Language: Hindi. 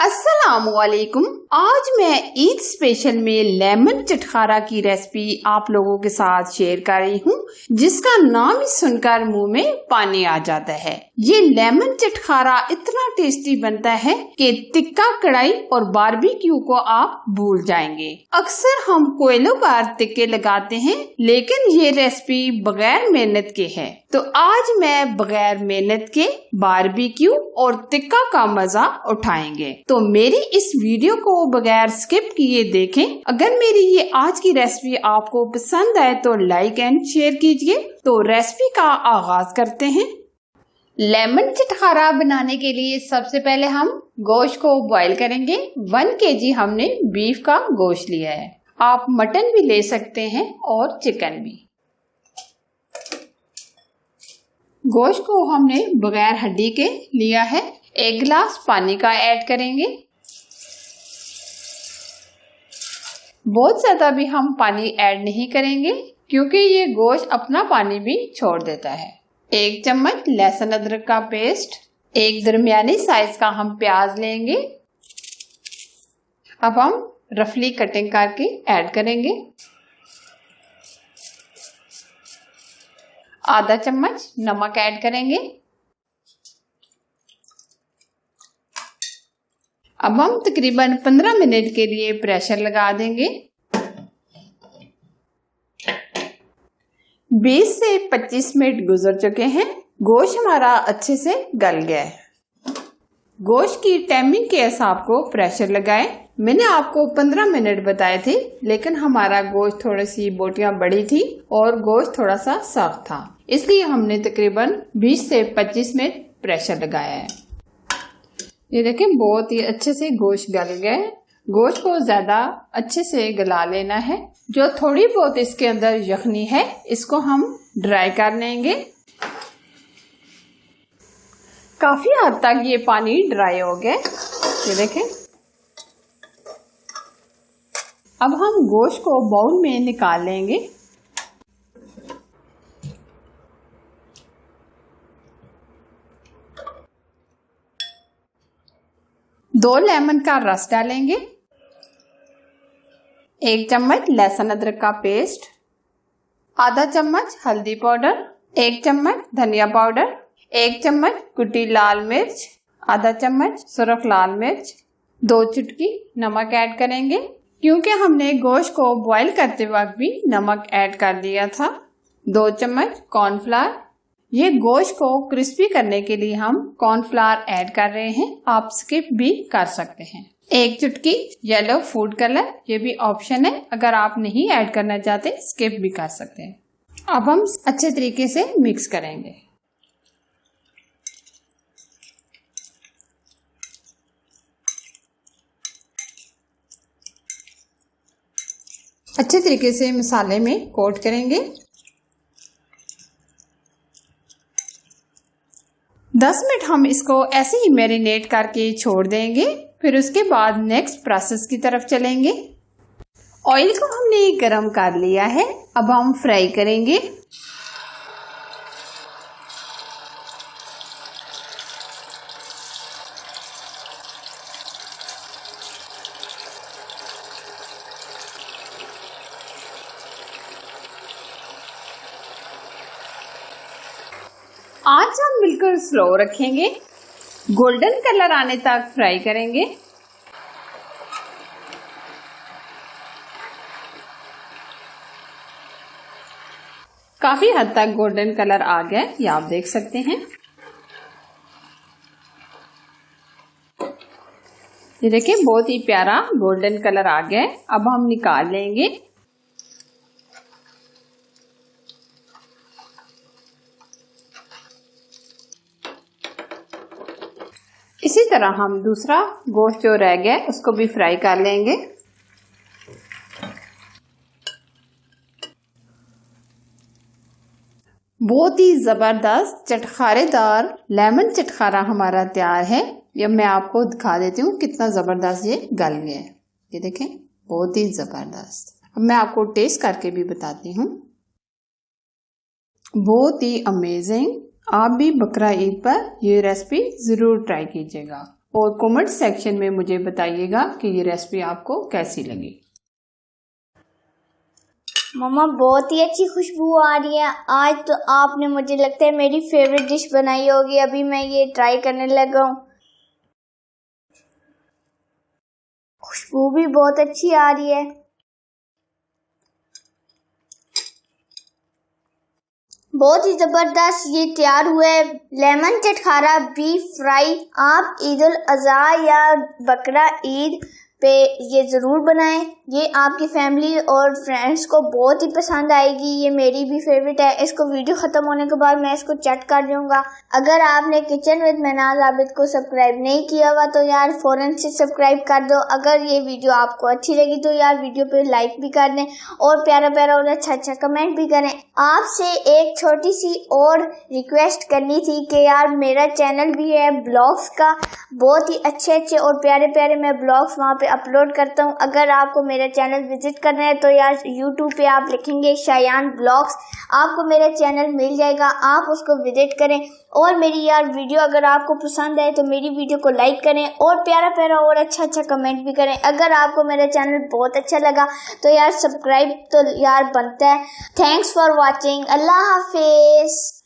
अस्सलामुअलैकुम। आज मैं ईद स्पेशल में लेमन चटखारा की रेसिपी आप लोगों के साथ शेयर कर रही हूँ, जिसका नाम ही सुनकर मुंह में पानी आ जाता है। ये लेमन चटखारा इतना टेस्टी बनता है कि टिक्का, कढ़ाई और बारबेक्यू को आप भूल जाएंगे। अक्सर हम कोयलों पर टिक्के लगाते हैं, लेकिन ये रेसिपी बगैर मेहनत के है। तो आज मैं बगैर मेहनत के बारबेक्यू और टिक्का का मजा उठाएंगे। तो मेरी इस वीडियो को बगैर स्किप किए देखें। अगर मेरी ये आज की रेसिपी आपको पसंद आए तो लाइक एंड शेयर कीजिए। तो रेसिपी का आगाज करते हैं। लेमन चटखारा बनाने के लिए सबसे पहले हम गोश्त को बॉईल करेंगे। 1 kg हमने बीफ का गोश्त लिया है। आप मटन भी ले सकते हैं और चिकन भी। गोश्त को हमने बगैर हड्डी के लिया है। 1 गिलास पानी का ऐड करेंगे। बहुत ज्यादा भी हम पानी ऐड नहीं करेंगे, क्योंकि ये गोश्त अपना पानी भी छोड़ देता है। 1 चम्मच लहसुन अदरक का पेस्ट, 1 दरमियानी साइज का हम प्याज लेंगे। अब हम रफली कटिंग करके ऐड करेंगे। आधा चम्मच नमक ऐड करेंगे। अब हम तकरीबन 15 मिनट के लिए प्रेशर लगा देंगे। 20 से 25 मिनट गुजर चुके हैं। गोश्त हमारा अच्छे से गल गया है। गोश्त की टाइमिंग के हिसाब को प्रेशर लगाएं। मैंने आपको 15 मिनट बताए थे, लेकिन हमारा गोश्त थोड़ी सी बोटियां बड़ी थी और गोश्त थोड़ा सा सख्त था, इसलिए हमने तकरीबन 20 से 25 मिनट प्रेशर लगाया है। ये देखें, बहुत ही अच्छे से गोश्त गल गया है। गोश्त को ज्यादा अच्छे से गला लेना है। जो थोड़ी बहुत इसके अंदर यखनी है, इसको हम ड्राई कर लेंगे। काफी हद तक ये पानी ड्राई हो गया। ये देखें। अब हम गोश्त को बाउल में निकाल लेंगे। दो लेमन का रस डालेंगे। 1 चम्मच लहसुन अदरक का पेस्ट, आधा चम्मच हल्दी पाउडर, 1 चम्मच धनिया पाउडर, 1 चम्मच कुटी लाल मिर्च, आधा चम्मच सुरख लाल मिर्च, 2 चुटकी नमक ऐड करेंगे, क्योंकि हमने गोश्त को बॉईल करते वक्त भी नमक ऐड कर दिया था। 2 चम्मच कॉर्नफ्लावर। ये गोश्त को क्रिस्पी करने के लिए हम कॉर्नफ्लावर ऐड कर रहे हैं, आप स्किप भी कर सकते हैं। 1 चुटकी येलो फूड कलर, ये भी ऑप्शन है, अगर आप नहीं ऐड करना चाहते स्किप भी कर सकते हैं। अब हम अच्छे तरीके से मिक्स करेंगे। अच्छे तरीके से मसाले में कोट करेंगे। 10 मिनट हम इसको ऐसे ही मैरिनेट करके छोड़ देंगे। फिर उसके बाद नेक्स्ट प्रोसेस की तरफ चलेंगे। ऑयल को हमने गरम कर लिया है। अब हम फ्राई करेंगे। आंच हम बिल्कुल स्लो रखेंगे। गोल्डन कलर आने तक फ्राई करेंगे। काफी हद तक गोल्डन कलर आ गया, ये आप देख सकते हैं। ये देखिए, बहुत ही प्यारा गोल्डन कलर आ गया। अब हम निकाल लेंगे। इसी तरह हम दूसरा गोश्त जो रह गया उसको भी फ्राई कर लेंगे। बहुत ही जबरदस्त चटखारेदार लेमन चटखारा हमारा तैयार है। ये मैं आपको दिखा देती हूँ कितना जबरदस्त ये गल गया है। ये देखें, बहुत ही जबरदस्त। अब मैं आपको टेस्ट करके भी बताती हूँ। बहुत ही अमेजिंग। आप भी बकरा ईद पर ये रेसिपी जरूर ट्राई कीजिएगा। और कमेंट सेक्शन में मुझे बताइएगा कि ये रेसिपी आपको कैसी लगी। मम्मा बहुत ही अच्छी खुशबू आ रही है। आज तो आपने मुझे लगता है मेरी फेवरेट डिश बनाई होगी। अभी मैं ये ट्राई करने लगा हूँ। खुशबू भी बहुत अच्छी आ रही है। बहुत ही जबरदस्त ये तैयार हुआ है लेमन चटखारा बीफ फ्राई। आप ईद उल अज़हा या बकरा ईद पे ये ज़रूर बनाएं। ये आपकी फैमिली और फ्रेंड्स को बहुत ही पसंद आएगी। ये मेरी भी फेवरेट है। इसको वीडियो ख़त्म होने के बाद मैं इसको चट कर दूँगा। अगर आपने किचन विद मनाज आबिद को सब्सक्राइब नहीं किया हुआ तो यार फ़ौरन से सब्सक्राइब कर दो। अगर ये वीडियो आपको अच्छी लगी तो यार वीडियो पे लाइक भी कर दें और प्यारा प्यारा और अच्छा अच्छा कमेंट भी करें। आपसे एक छोटी सी और रिक्वेस्ट करनी थी कि यार मेरा चैनल भी है ब्लॉग्स का। बहुत ही अच्छे अच्छे और प्यारे प्यारे मैं ब्लॉग्स वहाँ पे अपलोड करता हूँ। अगर आपको मेरा चैनल विजिट करना है तो यार यूट्यूब पे आप लिखेंगे शायान ब्लॉग्स, आपको मेरा चैनल मिल जाएगा। आप उसको विजिट करें और मेरी यार वीडियो अगर आपको पसंद आए तो मेरी वीडियो को लाइक करें और प्यारा प्यारा और अच्छा अच्छा कमेंट भी करें। अगर आपको मेरा चैनल बहुत अच्छा लगा तो यार सब्सक्राइब तो यार बनता है। Thanks for watching. Allah Hafiz.